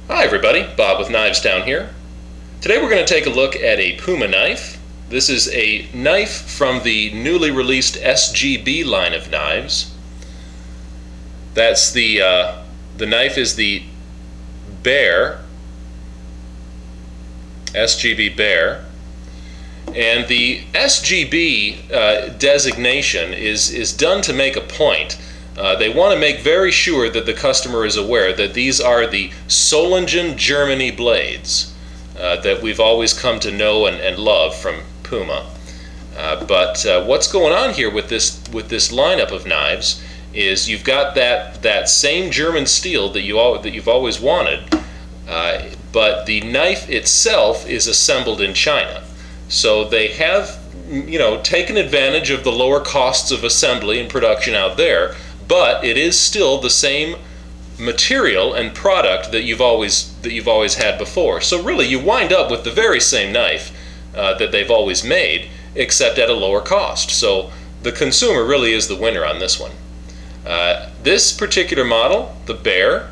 Hi everybody, Bob with Knives Down here. Today we're going to take a look at a Puma knife. This is a knife from the newly released SGB line of knives. That's the knife is the Bear, SGB Bear. And the SGB designation is done to make a point. They want to make very sure that the customer is aware that these are the Solingen, Germany blades that we've always come to know and love from Puma. But what's going on here with this lineup of knives is you've got that same German steel that you've always wanted, but the knife itself is assembled in China. So they have, taken advantage of the lower costs of assembly and production out there. But it is still the same material and product that you've always had before. So really, you wind up with the very same knife that they've always made, except at a lower cost. So the consumer really is the winner on this one. This particular model, the Bear,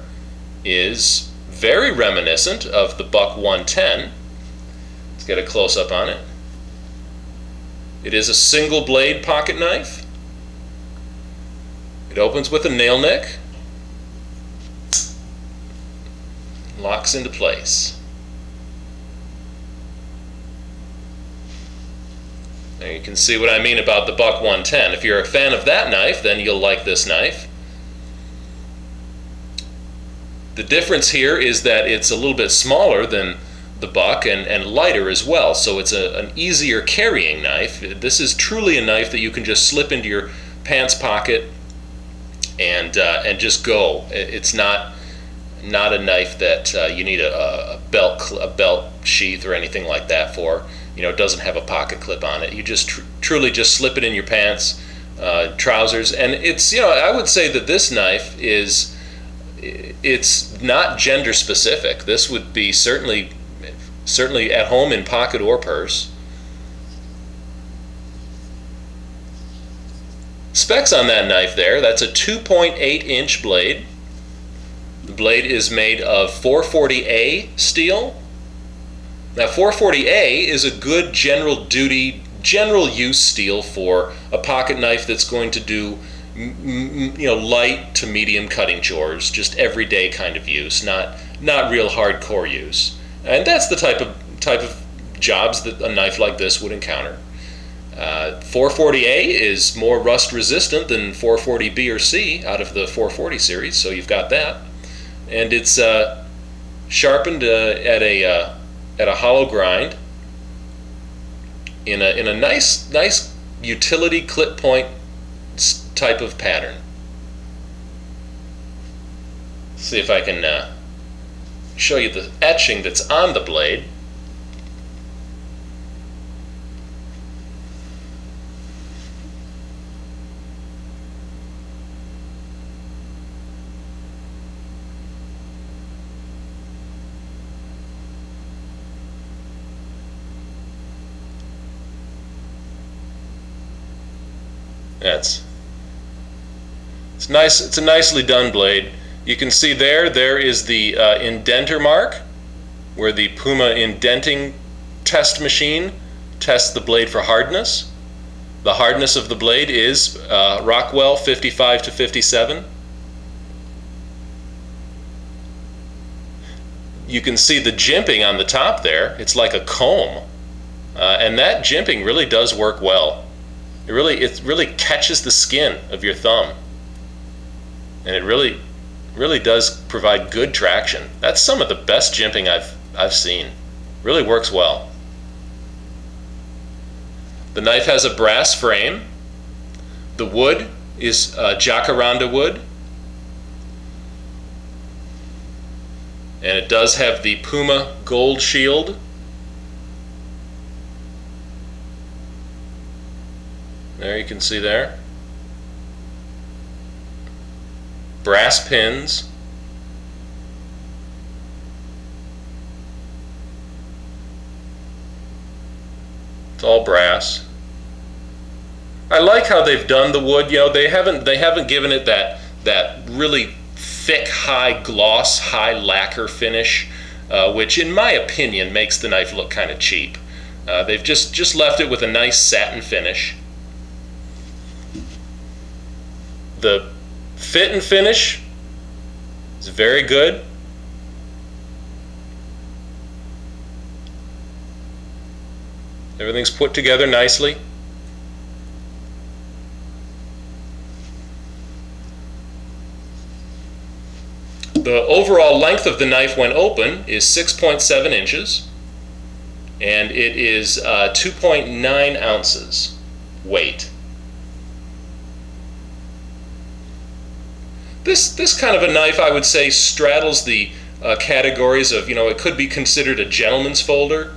is very reminiscent of the Buck 110. Let's get a close-up on it. It is a single blade pocket knife. It opens with a nail nick, locks into place. Now you can see what I mean about the Buck 110. If you're a fan of that knife, then you'll like this knife. The difference here is that it's a little bit smaller than the Buck and lighter as well, so it's an easier carrying knife. This is truly a knife that you can just slip into your pants pocket and just go. It's not a knife that you need a belt sheath or anything like that for. It doesn't have a pocket clip on it. You just truly just slip it in your pants, trousers, and it's I would say that this knife it's not gender specific. This would be certainly at home in pocket or purse. Specs on that knife there, that's a 2.8-inch blade. The blade is made of 440A steel. Now 440A is a good general use steel for a pocket knife that's going to do light to medium cutting chores, just everyday kind of use, not real hardcore use. And that's the type of jobs that a knife like this would encounter. 440A is more rust resistant than 440B or C out of the 440 series, so you've got that. And it's sharpened at a hollow grind in a nice utility clip point type of pattern. See if I can show you the etching that's on the blade. It's nice. It's a nicely done blade. You can see there is the indenter mark where the Puma indenting test machine tests the blade for hardness. The hardness of the blade is Rockwell 55 to 57. You can see the jimping on the top there. It's like a comb, and that jimping really does work well. It really catches the skin of your thumb, and it really does provide good traction. That's some of the best jimping I've seen. Really works well. The knife has a brass frame. The wood is Jacaranda wood, and it does have the Puma gold shield. There you can see there. Brass pins. It's all brass. I like how they've done the wood. They haven't given it that really thick, high gloss, high lacquer finish, which in my opinion makes the knife look kind of cheap. They've just left it with a nice satin finish. The fit and finish is very good. Everything's put together nicely. The overall length of the knife when open is 6.7 inches, and it is 2.9 ounces weight. This kind of a knife, I would say, straddles the categories of, it could be considered a gentleman's folder.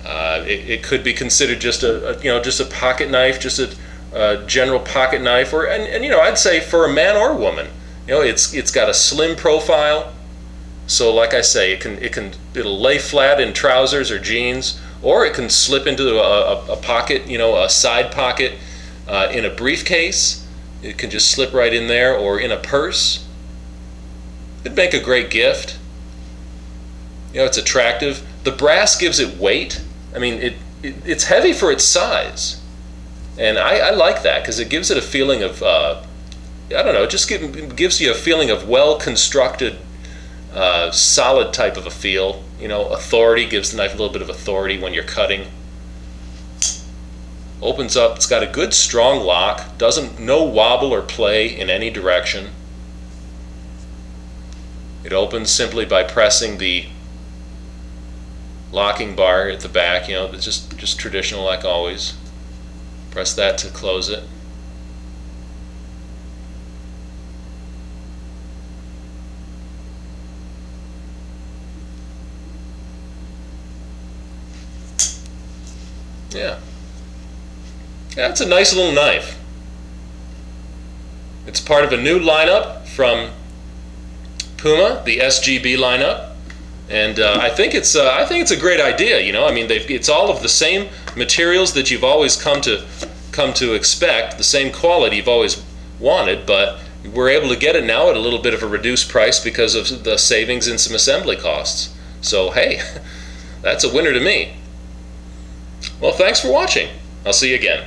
It could be considered just a pocket knife, just a general pocket knife, or I'd say for a man or a woman, it's got a slim profile, so like I say, it'll lay flat in trousers or jeans, or it can slip into a pocket, a side pocket in a briefcase. It can just slip right in there, or in a purse. It'd make a great gift. It's attractive. The brass gives it weight. I mean, it's heavy for its size, and I like that because it gives it a feeling of, I don't know, it just gives you a feeling of well-constructed, solid type of a feel. Authority, gives the knife a little bit of authority when you're cutting. Opens up, it's got a good strong lock, no wobble or play in any direction. It opens simply by pressing the locking bar at the back, it's just traditional like always. Press that to close it. Yeah. That's a nice little knife. It's part of a new lineup from Puma, the SGB lineup, and I think it's a great idea. I mean, it's all of the same materials that you've always come to expect, the same quality you've always wanted, but we're able to get it now at a little bit of a reduced price because of the savings in some assembly costs. So hey, that's a winner to me. Well, thanks for watching. I'll see you again.